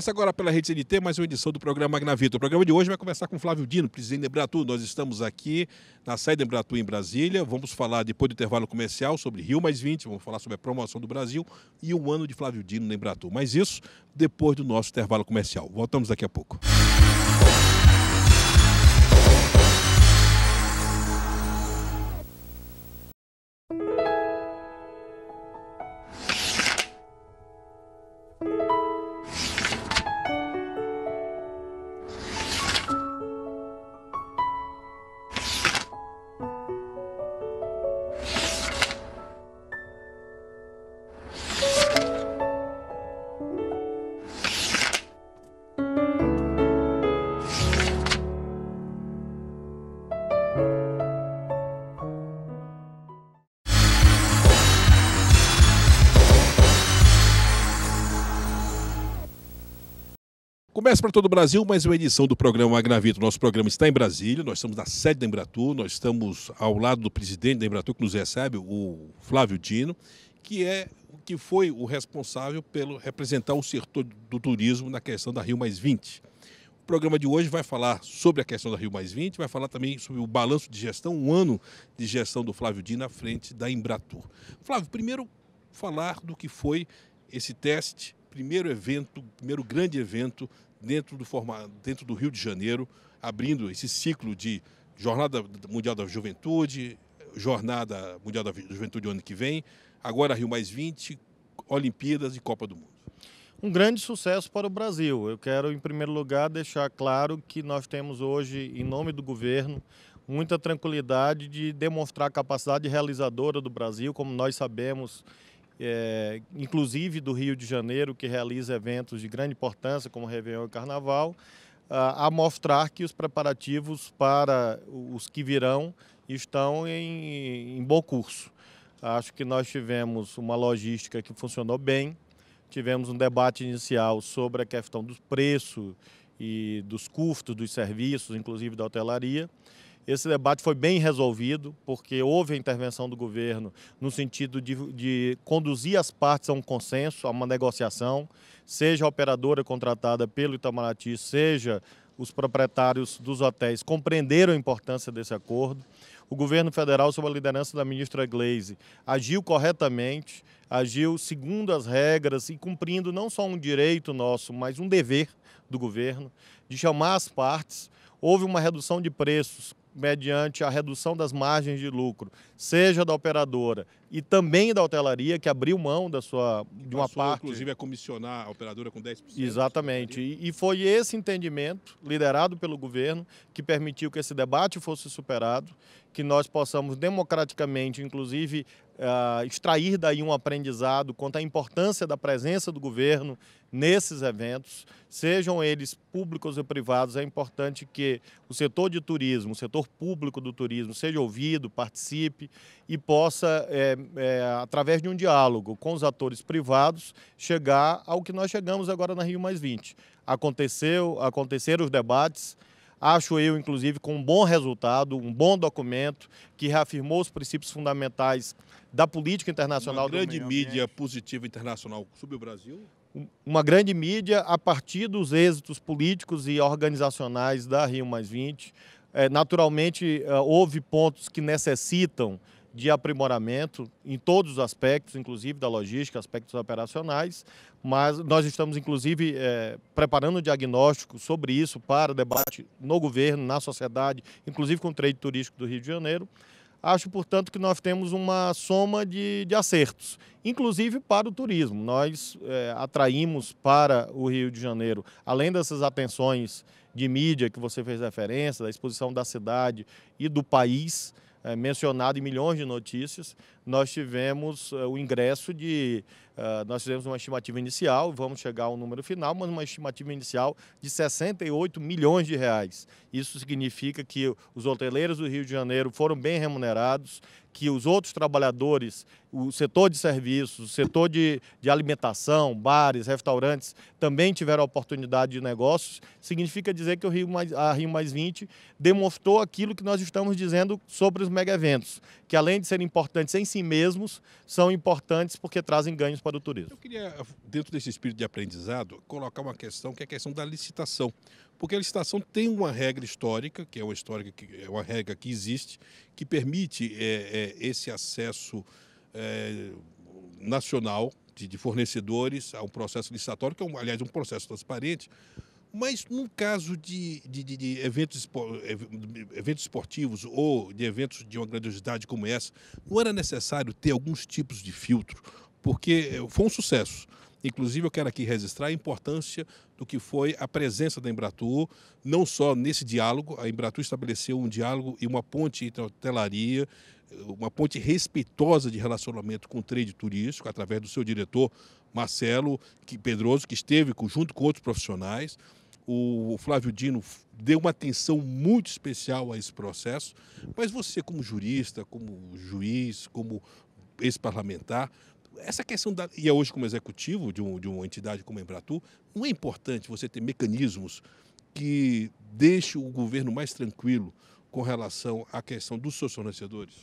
Começa agora pela Rede CNT, mais uma edição do programa Magnavita. O programa de hoje vai conversar com Flávio Dino, presidente da Embratur. Nós estamos aqui na sede da Embratur em Brasília. Vamos falar, depois do intervalo comercial, sobre Rio+20, vamos falar sobre a promoção do Brasil e o ano de Flávio Dino na Embratur. Mas isso depois do nosso intervalo comercial. Voltamos daqui a pouco. Começa para todo o Brasil mais uma edição do programa Magnavita. Nosso programa está em Brasília, nós estamos na sede da Embratur, nós estamos ao lado do presidente da Embratur que nos recebe, o Flávio Dino, que foi o responsável pelo representar o setor do turismo na questão da Rio+20. O programa de hoje vai falar sobre a questão da Rio+20, vai falar também sobre o balanço de gestão, um ano de gestão do Flávio Dino à frente da Embratur. Flávio, primeiro falar do que foi esse teste, primeiro grande evento dentro do Rio de Janeiro, abrindo esse ciclo de Jornada Mundial da Juventude, Jornada Mundial da Juventude ano que vem, agora Rio+20, Olimpíadas e Copa do Mundo. Um grande sucesso para o Brasil. Eu quero, em primeiro lugar, deixar claro que nós temos hoje, em nome do governo, muita tranquilidade de demonstrar a capacidade realizadora do Brasil, como nós sabemos, inclusive do Rio de Janeiro, que realiza eventos de grande importância, como Réveillon e Carnaval, a mostrar que os preparativos para os que virão estão em bom curso. Acho que nós tivemos uma logística que funcionou bem, tivemos um debate inicial sobre a questão dos preços e dos custos dos serviços, inclusive da hotelaria. Esse debate foi bem resolvido, porque houve a intervenção do governo no sentido de conduzir as partes a um consenso, a uma negociação, seja a operadora contratada pelo Itamaraty, seja os proprietários dos hotéis compreenderam a importância desse acordo. O governo federal, sob a liderança da ministra Gleisi, agiu corretamente, agiu segundo as regras e cumprindo não só um direito nosso, mas um dever do governo de chamar as partes. Houve uma redução de preços mediante a redução das margens de lucro, seja da operadora e também da hotelaria, que abriu mão de uma parte. Inclusive, a comissionar a operadora com 10%. Exatamente. E foi esse entendimento, liderado pelo governo, que permitiu que esse debate fosse superado, que nós possamos democraticamente, inclusive, extrair daí um aprendizado quanto à importância da presença do governo nesses eventos, sejam eles públicos ou privados. É importante que o setor de turismo, o setor público do turismo, seja ouvido, participe e possa, através de um diálogo com os atores privados, chegar ao que nós chegamos agora na Rio+20. Aconteceram os debates, acho eu, inclusive, com um bom resultado, um bom documento que reafirmou os princípios fundamentais da política internacional do meio ambiente. Uma grande mídia positiva internacional sobre o Brasil? Uma grande mídia a partir dos êxitos políticos e organizacionais da Rio+20. Naturalmente, houve pontos que necessitam de aprimoramento em todos os aspectos, inclusive da logística, aspectos operacionais, mas nós estamos, inclusive, preparando um diagnóstico sobre isso para debate no governo, na sociedade, inclusive com o trade turístico do Rio de Janeiro. Acho, portanto, que nós temos uma soma de acertos, inclusive para o turismo. Nós atraímos para o Rio de Janeiro, além dessas atenções de mídia que você fez referência, da exposição da cidade e do país, mencionado em milhões de notícias, nós tivemos o ingresso nós fizemos uma estimativa inicial, vamos chegar ao número final, mas uma estimativa inicial de 68 milhões de reais. Isso significa que os hoteleiros do Rio de Janeiro foram bem remunerados, que os outros trabalhadores, o setor de serviços, o setor de alimentação, bares, restaurantes, também tiveram oportunidade de negócios, significa dizer que a Rio+20 demonstrou aquilo que nós estamos dizendo sobre os mega-eventos, que além de serem importantes em si mesmos, são importantes porque trazem ganhos para o turismo. Eu queria, dentro desse espírito de aprendizado, colocar uma questão que é a questão da licitação. Porque a licitação tem uma regra histórica, que é uma regra que existe, que permite esse acesso nacional de fornecedores a um processo licitatório, que é, aliás, um processo transparente. Mas no caso de eventos esportivos ou de eventos de uma grandiosidade como essa, não era necessário ter alguns tipos de filtro, porque foi um sucesso. Inclusive, eu quero aqui registrar a importância do que foi a presença da Embratur, não só nesse diálogo. A Embratur estabeleceu um diálogo e uma ponte entre a hotelaria, uma ponte respeitosa de relacionamento com o trade turístico, através do seu diretor, Marcelo Pedroso, que esteve junto com outros profissionais. O Flávio Dino deu uma atenção muito especial a esse processo, mas você, como jurista, como juiz, como ex-parlamentar, essa questão e hoje como executivo de uma entidade como a Embratur, não é importante você ter mecanismos que deixem o governo mais tranquilo com relação à questão dos seus fornecedores?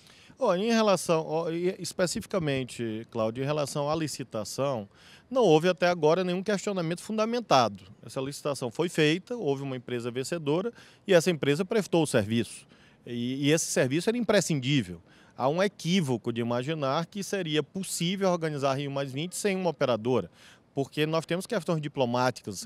Em relação, especificamente, Cláudio, em relação à licitação, não houve até agora nenhum questionamento fundamentado. Essa licitação foi feita, houve uma empresa vencedora e essa empresa prestou o serviço. E esse serviço era imprescindível. Há um equívoco de imaginar que seria possível organizar a Rio+20 sem uma operadora, porque nós temos questões diplomáticas,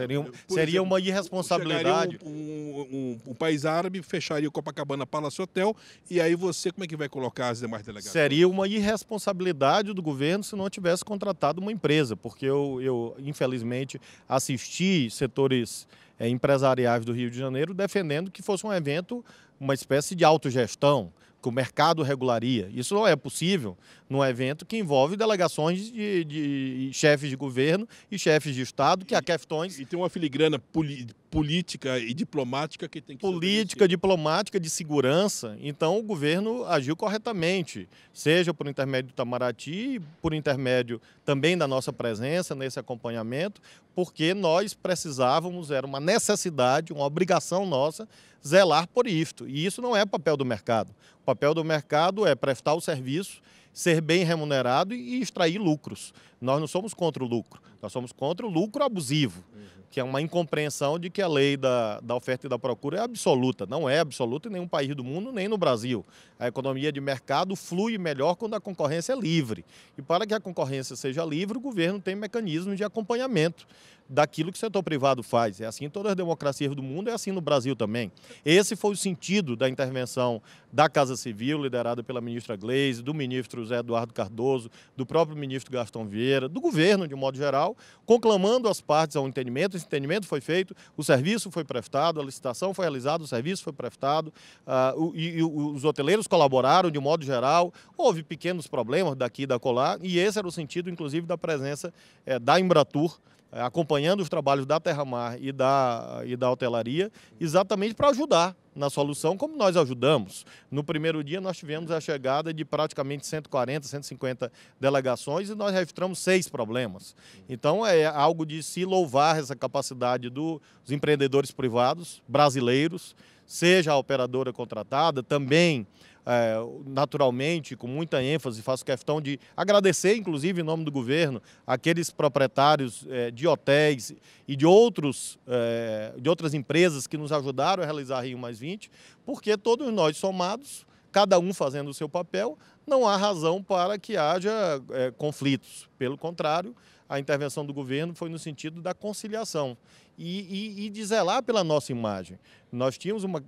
seria uma irresponsabilidade. Um país árabe fecharia o Copacabana Palace Hotel e aí você como é que vai colocar as demais delegações? Seria uma irresponsabilidade do governo se não tivesse contratado uma empresa, porque eu infelizmente assisti setores empresariais do Rio de Janeiro defendendo que fosse um evento, uma espécie de autogestão, que o mercado regularia. Isso não é possível num evento que envolve delegações de chefes de governo e chefes de Estado, que há questões... E tem uma filigrana política e diplomática que tem que... Política, diplomática, de segurança. Então, o governo agiu corretamente, seja por intermédio do Itamaraty, por intermédio também da nossa presença nesse acompanhamento, porque nós precisávamos, era uma necessidade, uma obrigação nossa, zelar por isto. E isso não é papel do mercado. O papel do mercado é prestar o serviço, ser bem remunerado e extrair lucros. Nós não somos contra o lucro, nós somos contra o lucro abusivo, que é uma incompreensão de que a lei da oferta e da procura é absoluta. Não é absoluta em nenhum país do mundo, nem no Brasil. A economia de mercado flui melhor quando a concorrência é livre. E para que a concorrência seja livre, o governo tem mecanismos de acompanhamento daquilo que o setor privado faz. É assim em todas as democracias do mundo, é assim no Brasil também. Esse foi o sentido da intervenção da Casa Civil, liderada pela ministra Gleisi, do ministro José Eduardo Cardoso, do próprio ministro Gastão Vieira, do governo de um modo geral, conclamando as partes ao entendimento. Esse entendimento foi feito, o serviço foi prestado, a licitação foi realizada, o serviço foi prestado, e os hoteleiros colaboraram de um modo geral. Houve pequenos problemas daqui e da colar, e esse era o sentido, inclusive, da presença da Embratur, acompanhando os trabalhos da Terramar e da hotelaria, exatamente para ajudar na solução, como nós ajudamos. No primeiro dia, nós tivemos a chegada de praticamente 140, 150 delegações e nós registramos 6 problemas. Então, é algo de se louvar essa capacidade dos empreendedores privados brasileiros, seja a operadora contratada, também naturalmente, com muita ênfase, faço questão de agradecer, inclusive em nome do governo, aqueles proprietários de hotéis e de outras empresas que nos ajudaram a realizar a Rio+20, porque todos nós somados, cada um fazendo o seu papel, não há razão para que haja conflitos. Pelo contrário, a intervenção do governo foi no sentido da conciliação e de zelar pela nossa imagem. Nós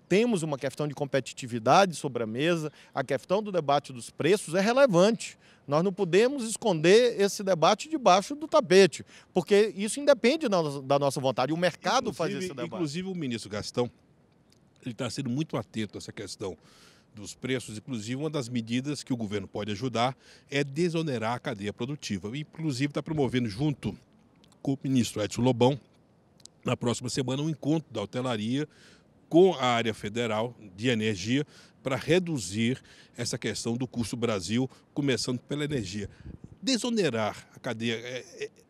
temos uma questão de competitividade sobre a mesa, a questão do debate dos preços é relevante. Nós não podemos esconder esse debate debaixo do tapete, porque isso independe da nossa vontade. O mercado faz esse debate. Inclusive o ministro Gastão, ele está sendo muito atento a essa questão dos preços. Inclusive, uma das medidas que o governo pode ajudar é desonerar a cadeia produtiva. Inclusive, está promovendo, junto com o ministro Edson Lobão, na próxima semana, um encontro da hotelaria com a área federal de energia para reduzir essa questão do custo Brasil, começando pela energia. Desonerar a cadeia,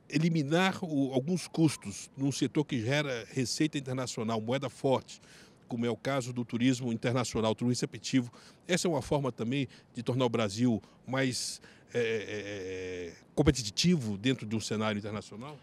eliminar alguns custos num setor que gera receita internacional, moeda forte, como é o caso do turismo internacional, turismo receptivo. Essa é uma forma também de tornar o Brasil mais competitivo dentro de um cenário internacional?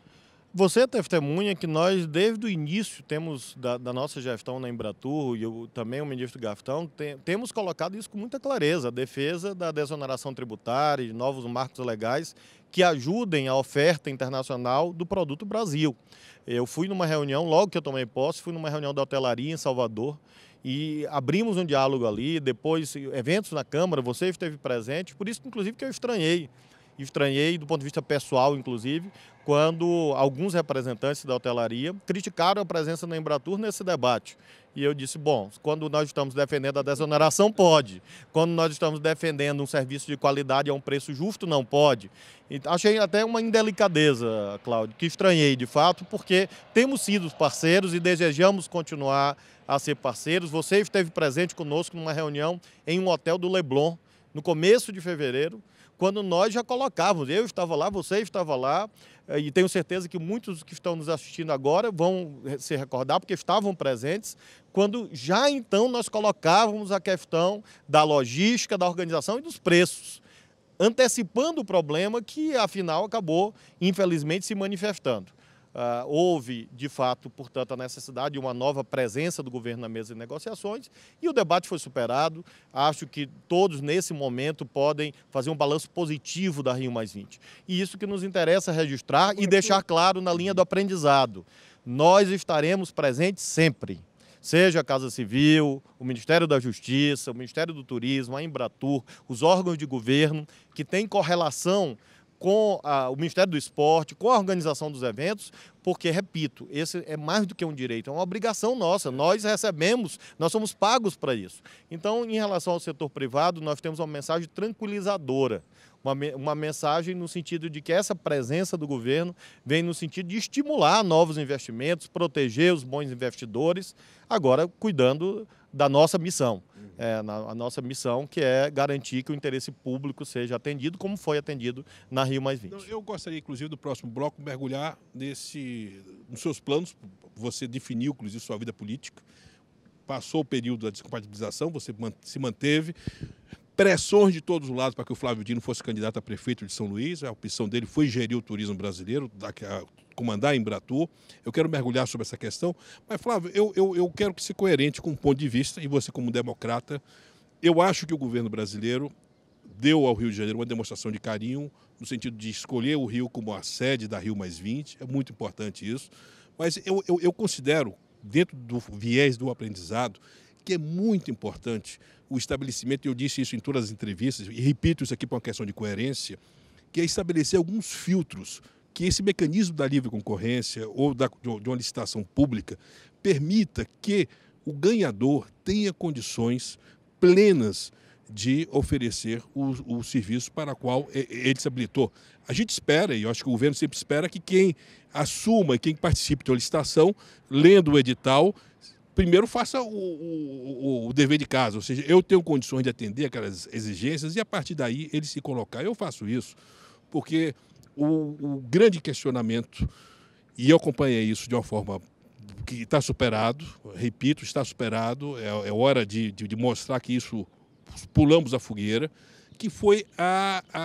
Você é testemunha que nós, desde o início, temos da nossa gestão na Embratur e também o ministro Gaftão, temos colocado isso com muita clareza, a defesa da desoneração tributária, de novos marcos legais que ajudem a oferta internacional do produto Brasil. Eu fui numa reunião, logo que eu tomei posse, fui numa reunião da hotelaria em Salvador e abrimos um diálogo ali, depois eventos na Câmara, você esteve presente, por isso, inclusive, que eu estranhei do ponto de vista pessoal, inclusive, quando alguns representantes da hotelaria criticaram a presença da Embratur nesse debate. E eu disse, bom, quando nós estamos defendendo a desoneração, pode. Quando nós estamos defendendo um serviço de qualidade a um preço justo, não pode. E achei até uma indelicadeza, Cláudio, que estranhei de fato, porque temos sido parceiros e desejamos continuar a ser parceiros. Você esteve presente conosco numa reunião em um hotel do Leblon, no começo de fevereiro, quando nós já colocávamos, eu estava lá, você estava lá, e tenho certeza que muitos que estão nos assistindo agora vão se recordar, porque estavam presentes, quando já então nós colocávamos a questão da logística, da organização e dos preços, antecipando o problema que, afinal, acabou, infelizmente, se manifestando. Houve, de fato, portanto, a necessidade de uma nova presença do governo na mesa de negociações e o debate foi superado. Acho que todos, nesse momento, podem fazer um balanço positivo da Rio+20. E isso que nos interessa registrar e deixar claro na linha do aprendizado. Nós estaremos presentes sempre. Seja a Casa Civil, o Ministério da Justiça, o Ministério do Turismo, a Embratur, os órgãos de governo que têm correlação com o Ministério do Esporte, com a organização dos eventos, porque, repito, esse é mais do que um direito, é uma obrigação nossa, nós recebemos, nós somos pagos para isso. Então, em relação ao setor privado, nós temos uma mensagem tranquilizadora, uma mensagem no sentido de que essa presença do governo vem no sentido de estimular novos investimentos, proteger os bons investidores, agora cuidando da nossa missão. A nossa missão, que é garantir que o interesse público seja atendido, como foi atendido na Rio+20. Eu gostaria, inclusive, do próximo bloco, mergulhar nos seus planos. Você definiu, inclusive, sua vida política, passou o período da descompatibilização, você se manteve, pressões de todos os lados para que o Flávio Dino fosse candidato a prefeito de São Luís. A opção dele foi gerir o turismo brasileiro, comandar a Embratur. Eu quero mergulhar sobre essa questão. Mas, Flávio, eu quero que seja coerente com o ponto de vista, e você como democrata, eu acho que o governo brasileiro deu ao Rio de Janeiro uma demonstração de carinho, no sentido de escolher o Rio como a sede da Rio+20, é muito importante isso. Mas eu considero, dentro do viés do aprendizado, que é muito importante o estabelecimento, e eu disse isso em todas as entrevistas, e repito isso aqui por uma questão de coerência, que é estabelecer alguns filtros, que esse mecanismo da livre concorrência ou de uma licitação pública permita que o ganhador tenha condições plenas de oferecer o serviço para o qual ele se habilitou. A gente espera, e eu acho que o governo sempre espera, que quem assuma, quem participe de uma licitação, lendo o edital, primeiro faça o dever de casa, ou seja, eu tenho condições de atender aquelas exigências e a partir daí ele se colocar. Eu faço isso porque o grande questionamento, e eu acompanhei isso de uma forma que está superado, repito, está superado, é hora de mostrar que isso pulamos a fogueira, que foi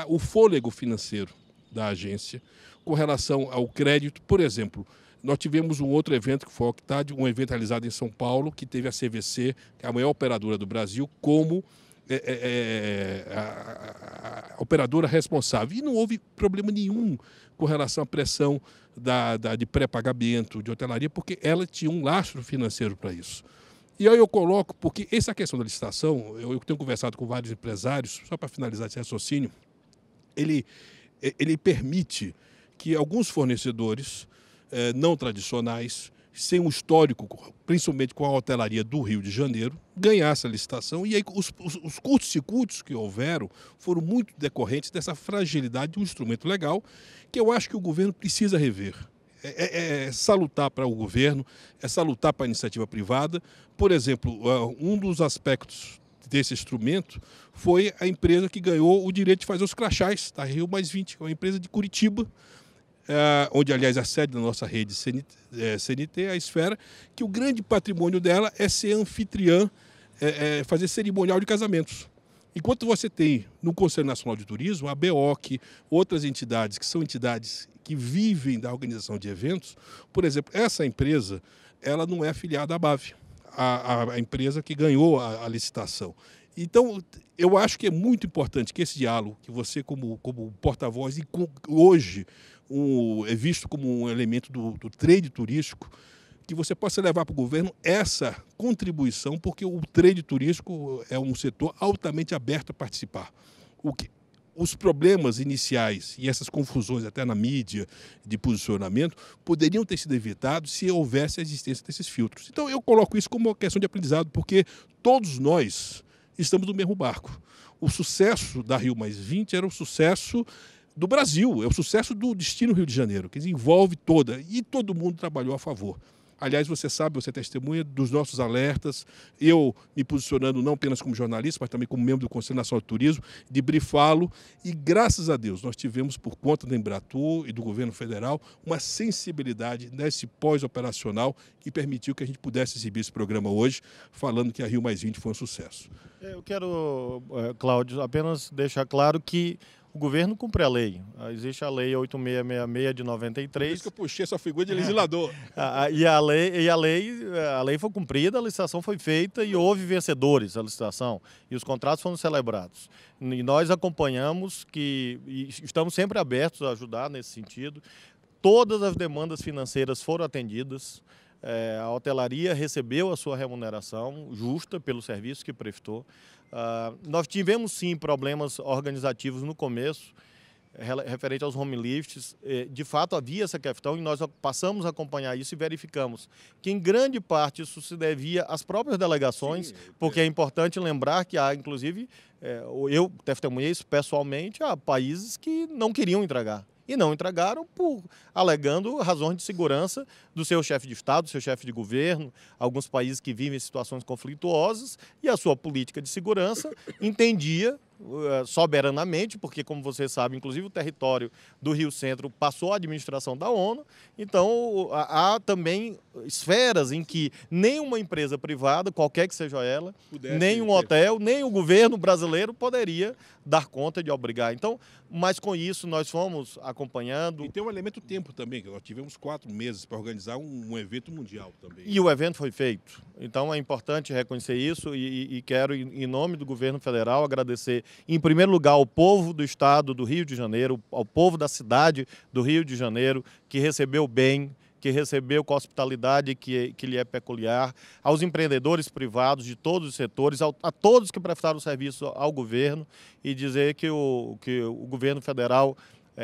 o fôlego financeiro da agência com relação ao crédito. Por exemplo, nós tivemos um outro evento que foi o Octad, um evento realizado em São Paulo, que teve a CVC, que é a maior operadora do Brasil, como a operadora responsável. E não houve problema nenhum com relação à pressão de pré-pagamento, de hotelaria, porque ela tinha um lastro financeiro para isso. E aí eu coloco, porque essa questão da licitação, eu tenho conversado com vários empresários, só para finalizar esse raciocínio, ele permite que alguns fornecedores não tradicionais, sem um histórico, principalmente com a hotelaria do Rio de Janeiro, ganhasse a licitação. E aí os curtos-circuitos que houveram foram muito decorrentes dessa fragilidade de um instrumento legal que eu acho que o governo precisa rever. É salutar para o governo, é salutar para a iniciativa privada. Por exemplo, um dos aspectos desse instrumento foi a empresa que ganhou o direito de fazer os crachás da Rio+20, uma empresa de Curitiba, onde, aliás, a sede da nossa rede CNT, a Esfera, que o grande patrimônio dela é ser anfitriã, fazer cerimonial de casamentos. Enquanto você tem no Conselho Nacional de Turismo, a BEOC, outras entidades que são entidades que vivem da organização de eventos, por exemplo, essa empresa, ela não é afiliada à BAV, a empresa que ganhou a licitação. Então, eu acho que é muito importante que esse diálogo, que você como porta-voz, e hoje é visto como um elemento do trade turístico, que você possa levar para o governo essa contribuição, porque o trade turístico é um setor altamente aberto a participar. Os problemas iniciais e essas confusões até na mídia de posicionamento poderiam ter sido evitados se houvesse a existência desses filtros. Então eu coloco isso como uma questão de aprendizado, porque todos nós estamos no mesmo barco. O sucesso da Rio+20 era o sucesso do Brasil, é o sucesso do destino Rio de Janeiro, que envolve e todo mundo trabalhou a favor. Aliás, você sabe, você é testemunha dos nossos alertas, eu me posicionando não apenas como jornalista, mas também como membro do Conselho Nacional de Turismo, de brifá-lo, e graças a Deus nós tivemos, por conta da Embratur e do governo federal, uma sensibilidade nesse pós-operacional que permitiu que a gente pudesse exibir esse programa hoje, falando que a Rio+20 foi um sucesso. Eu quero, Cláudio, apenas deixar claro que o governo cumpre a lei. Existe a lei 8666 de 93. Por isso que eu puxei essa figura de legislador. E a lei foi cumprida, a licitação foi feita e houve vencedores da licitação. E os contratos foram celebrados. E nós acompanhamos e estamos sempre abertos a ajudar nesse sentido. Todas as demandas financeiras foram atendidas. A hotelaria recebeu a sua remuneração justa pelo serviço que prestou. Nós tivemos, sim, problemas organizativos no começo, referente aos home lifts. De fato, havia essa questão e nós passamos a acompanhar isso e verificamos que, em grande parte, isso se devia às próprias delegações, porque é importante lembrar que há, inclusive, eu testemunhei isso pessoalmente, há países que não queriam entregar. E não entregaram alegando razões de segurança do seu chefe de Estado, do seu chefe de governo, alguns países que vivem situações conflituosas, e a sua política de segurança entendia soberanamente, porque, como você sabe, inclusive o território do Rio Centro passou à administração da ONU, então há também esferas em que nenhuma empresa privada, qualquer que seja ela, nem um hotel, nem o governo brasileiro poderia dar conta de obrigar. Então, mas com isso nós fomos acompanhando. E tem um elemento tempo também, que nós tivemos 4 meses para organizar um evento mundial também. E o evento foi feito. Então é importante reconhecer isso e quero, em nome do governo federal, agradecer, em primeiro lugar, ao povo do estado do Rio de Janeiro, ao povo da cidade do Rio de Janeiro, que recebeu bem, que recebeu com a hospitalidade que lhe é peculiar, aos empreendedores privados de todos os setores, a todos que prestaram serviço ao governo, e dizer que o governo federal,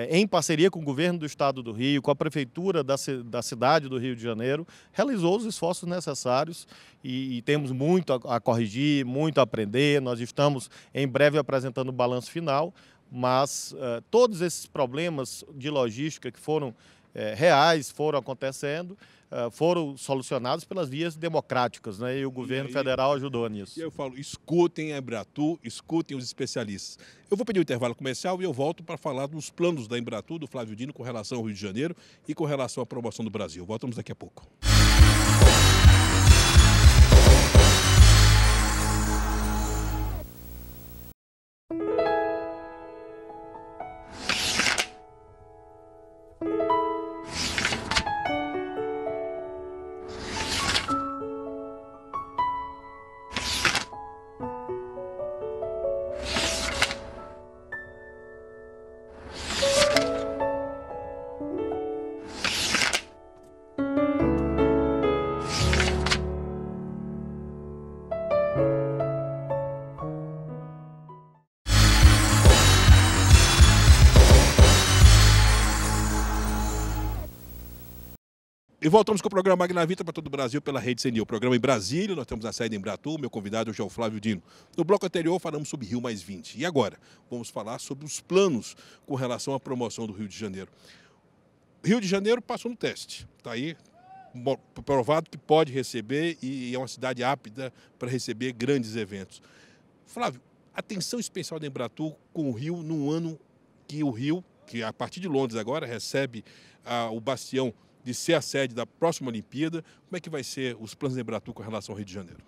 em parceria com o governo do estado do Rio, com a prefeitura da cidade do Rio de Janeiro, realizou os esforços necessários e temos muito a corrigir, muito a aprender. Nós estamos em breve apresentando o balanço final, mas todos esses problemas de logística que foram reais, foram acontecendo, foram solucionados pelas vias democráticas, né? E o governo federal ajudou nisso. E eu falo, escutem a Embratur, escutem os especialistas. Eu vou pedir um intervalo comercial e eu volto para falar dos planos da Embratur, do Flávio Dino, com relação ao Rio de Janeiro e com relação à promoção do Brasil. Voltamos daqui a pouco. E voltamos com o programa Magnavita para todo o Brasil pela Rede CNI. O programa em Brasília, nós temos a sede em Embratur, meu convidado hoje é o Flávio Dino. No bloco anterior falamos sobre Rio+20. E agora? Vamos falar sobre os planos com relação à promoção do Rio de Janeiro. Rio de Janeiro passou no teste, está aí provado que pode receber e é uma cidade apta para receber grandes eventos. Flávio, atenção especial da Embratur com o Rio num ano que o Rio, que a partir de Londres agora recebe o bastião de ser a sede da próxima Olimpíada. Como é que vai ser os planos da Embratur com relação ao Rio de Janeiro?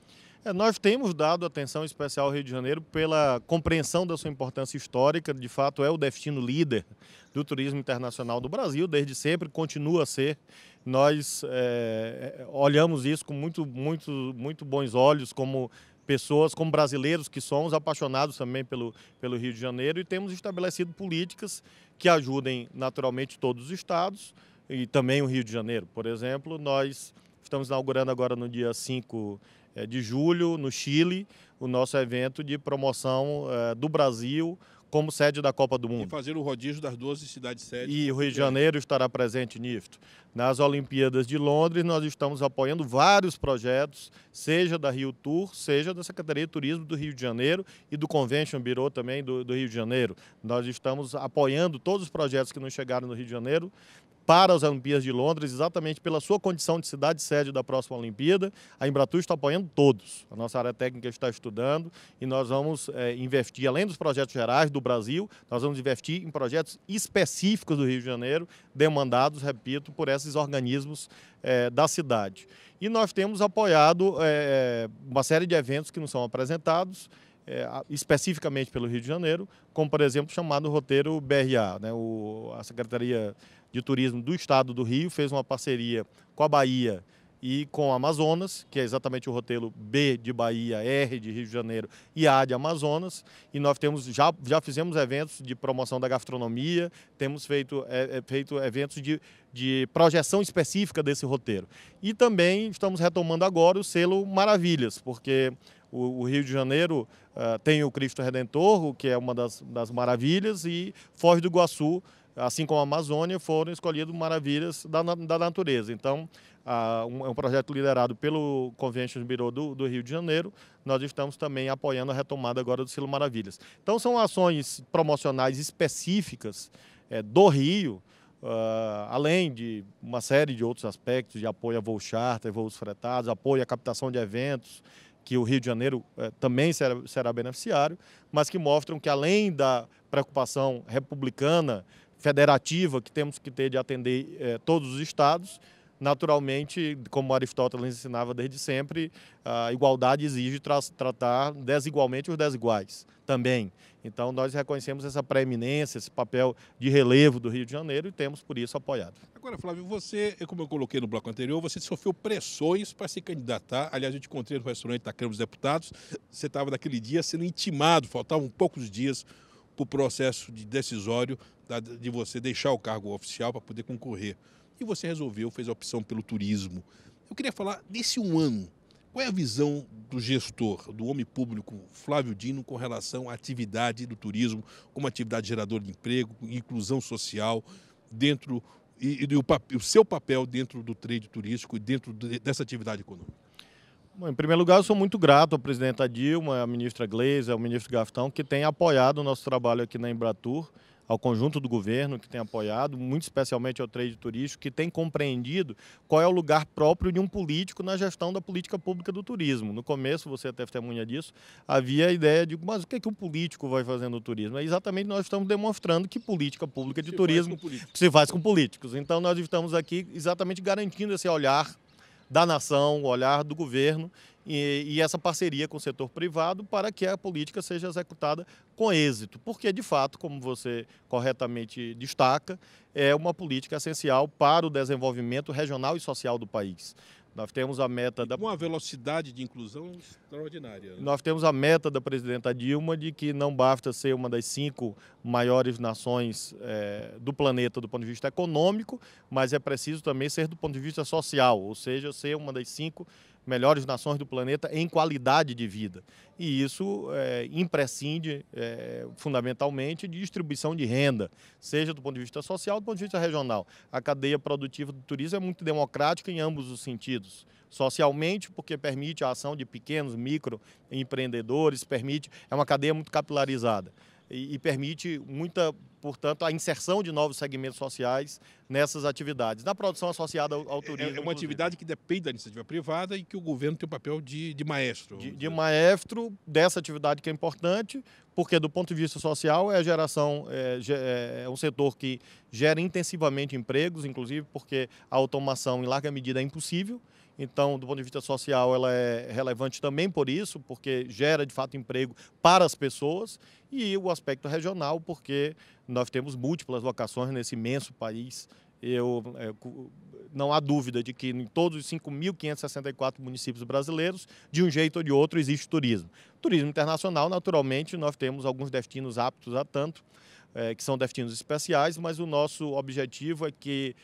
Nós temos dado atenção especial ao Rio de Janeiro pela compreensão da sua importância histórica. De fato, é o destino líder do turismo internacional do Brasil, desde sempre, continua a ser. Nós olhamos isso com muito bons olhos, como pessoas, como brasileiros que somos, apaixonados também pelo Rio de Janeiro, e temos estabelecido políticas que ajudem naturalmente todos os estados e também o Rio de Janeiro. Por exemplo, nós estamos inaugurando agora no dia 5 de julho, no Chile, o nosso evento de promoção do Brasil como sede da Copa do Mundo. E fazer o rodízio das 12 cidades sedes. E o Rio de Janeiro estará presente nisto. Nas Olimpíadas de Londres, nós estamos apoiando vários projetos, seja da Rio Tour, seja da Secretaria de Turismo do Rio de Janeiro e do Convention Bureau também do Rio de Janeiro. Nós estamos apoiando todos os projetos que nos chegaram no Rio de Janeiro para as Olimpíadas de Londres, exatamente pela sua condição de cidade sede da próxima Olimpíada. A Embratur está apoiando todos. A nossa área técnica está estudando e nós vamos investir, além dos projetos gerais do Brasil, nós vamos investir em projetos específicos do Rio de Janeiro, demandados, repito, por esses organismos da cidade. E nós temos apoiado uma série de eventos que nos são apresentados, especificamente pelo Rio de Janeiro, como, por exemplo, o chamado roteiro BRA. A Secretaria de Turismo do Estado do Rio fez uma parceria com a Bahia e com o Amazonas, que é exatamente o roteiro B de Bahia, R de Rio de Janeiro e A de Amazonas. E nós já fizemos eventos de promoção da gastronomia, temos feito eventos de projeção específica desse roteiro. E também estamos retomando agora o selo Maravilhas, porque o Rio de Janeiro tem o Cristo Redentor, que é uma das maravilhas, e Foz do Iguaçu, assim como a Amazônia, foram escolhidos maravilhas da natureza. Então, é um projeto liderado pelo Convention Bureau do Rio de Janeiro. Nós estamos também apoiando a retomada agora do Selo Maravilhas. Então, são ações promocionais específicas do Rio, além de uma série de outros aspectos de apoio a voo charter, voos fretados, apoio à captação de eventos, que o Rio de Janeiro também será beneficiário, mas que mostram que, além da preocupação republicana, federativa, que temos que ter de atender todos os estados, naturalmente, como Aristóteles ensinava desde sempre, a igualdade exige tratar desigualmente os desiguais também. Então, nós reconhecemos essa preeminência, esse papel de relevo do Rio de Janeiro e temos, por isso, apoiado. Agora, Flávio, você, como eu coloquei no bloco anterior, você sofreu pressões para se candidatar. Aliás, eu te encontrei no restaurante da Câmara dos Deputados. Você estava naquele dia sendo intimado, faltavam poucos dias para o processo decisório de você deixar o cargo oficial para poder concorrer. E você resolveu, fez a opção pelo turismo. Eu queria falar desse um ano. Qual é a visão do gestor, do homem público Flávio Dino com relação à atividade do turismo como atividade geradora de emprego, inclusão social, dentro e o seu papel dentro do trade turístico e dentro dessa atividade econômica? Bom, em primeiro lugar, eu sou muito grato à presidenta Dilma, à ministra Gleisi, ao ministro Gaftão, que tem apoiado o nosso trabalho aqui na Embratur, ao conjunto do governo que tem apoiado, muito especialmente ao trade turístico, que tem compreendido qual é o lugar próprio de um político na gestão da política pública do turismo. No começo, você é testemunha disso, havia a ideia de, mas o que é que um político vai fazer no turismo? É exatamente, nós estamos demonstrando que política pública de turismo se faz com políticos. Então, nós estamos aqui exatamente garantindo esse olhar da nação, o olhar do governo e essa parceria com o setor privado para que a política seja executada com êxito. Porque, de fato, como você corretamente destaca, é uma política essencial para o desenvolvimento regional e social do país. Nós temos a meta com uma velocidade de inclusão extraordinária. Né? Nós temos a meta da presidenta Dilma de que não basta ser uma das 5 maiores nações do planeta do ponto de vista econômico, mas é preciso também ser do ponto de vista social, ou seja, ser uma das 5 melhores nações do planeta em qualidade de vida. E isso imprescinde fundamentalmente de distribuição de renda, seja do ponto de vista social, do ponto de vista regional. A cadeia produtiva do turismo é muito democrática em ambos os sentidos. Socialmente, porque permite a ação de pequenos, microempreendedores, é uma cadeia muito capilarizada. e permite portanto, a inserção de novos segmentos sociais nessas atividades, na produção associada ao turismo. É uma atividade que depende da iniciativa privada e que o governo tem o papel de maestro. De maestro dessa atividade que é importante, porque do ponto de vista social é um setor que gera intensivamente empregos, inclusive porque a automação em larga medida é impossível. Então, do ponto de vista social, ela é relevante também por isso, porque gera, de fato, emprego para as pessoas, e o aspecto regional, porque nós temos múltiplas locações nesse imenso país. Não há dúvida de que em todos os 5.564 municípios brasileiros, de um jeito ou de outro, existe turismo. Turismo internacional, naturalmente, nós temos alguns destinos aptos a tanto, que são destinos especiais, mas o nosso objetivo é que,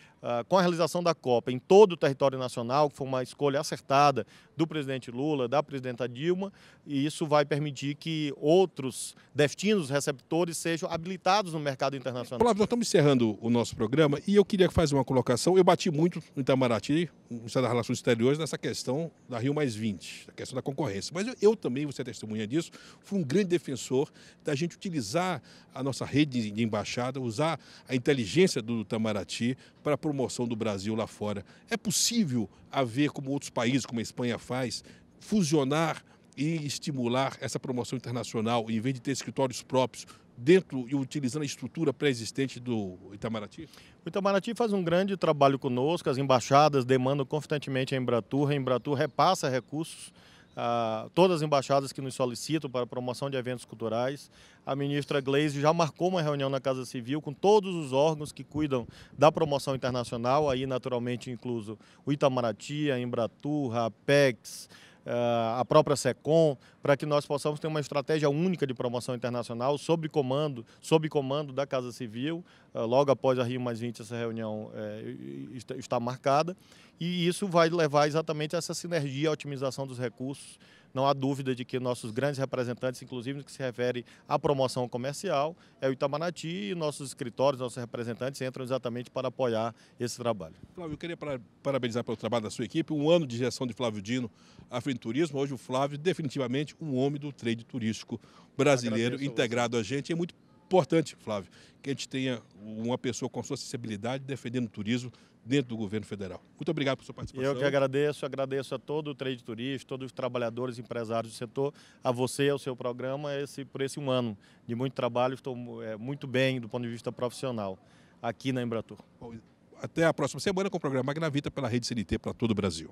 com a realização da Copa em todo o território nacional, que foi uma escolha acertada do presidente Lula, da presidenta Dilma, e isso vai permitir que outros destinos receptores sejam habilitados no mercado internacional. Flávio, nós estamos encerrando o nosso programa e eu queria fazer uma colocação. Eu bati muito no Itamaraty, no Ministério das Relações Exteriores, nessa questão da Rio+20, da questão da concorrência. Mas eu também, você é testemunha disso, fui um grande defensor da gente utilizar a nossa rede de embaixada, usar a inteligência do Itamaraty para a promoção do Brasil lá fora. É possível haver, como outros países, como a Espanha faz, fusionar e estimular essa promoção internacional, em vez de ter escritórios próprios, dentro e utilizando a estrutura pré-existente do Itamaraty? O Itamaraty faz um grande trabalho conosco, as embaixadas demandam constantemente a Embratur repassa recursos a todas as embaixadas que nos solicitam para a promoção de eventos culturais. A ministra Gleisi já marcou uma reunião na Casa Civil com todos os órgãos que cuidam da promoção internacional, aí naturalmente incluso o Itamaraty, a Embratur, a Apex, a própria SECOM, para que nós possamos ter uma estratégia única de promoção internacional sob comando da Casa Civil. Logo após a Rio+20 essa reunião está marcada, e isso vai levar exatamente a essa sinergia, a otimização dos recursos. Não há dúvida de que nossos grandes representantes, inclusive no que se refere à promoção comercial, é o Itamaraty, e nossos escritórios, nossos representantes entram exatamente para apoiar esse trabalho. Flávio, eu queria parabenizar pelo trabalho da sua equipe, um ano de gestão de Flávio Dino à frente do turismo. Hoje o Flávio, definitivamente, um homem do trade turístico brasileiro, integrado a gente. É muito importante, Flávio, que a gente tenha uma pessoa com sua acessibilidade defendendo o turismo dentro do governo federal. Muito obrigado por sua participação. Eu que agradeço a todo o trade turístico, todos os trabalhadores e empresários do setor, a você e ao seu programa, por esse um ano de muito trabalho. Estou muito bem do ponto de vista profissional aqui na Embratur. Bom, até a próxima semana com o programa Magnavita pela Rede CNT para todo o Brasil.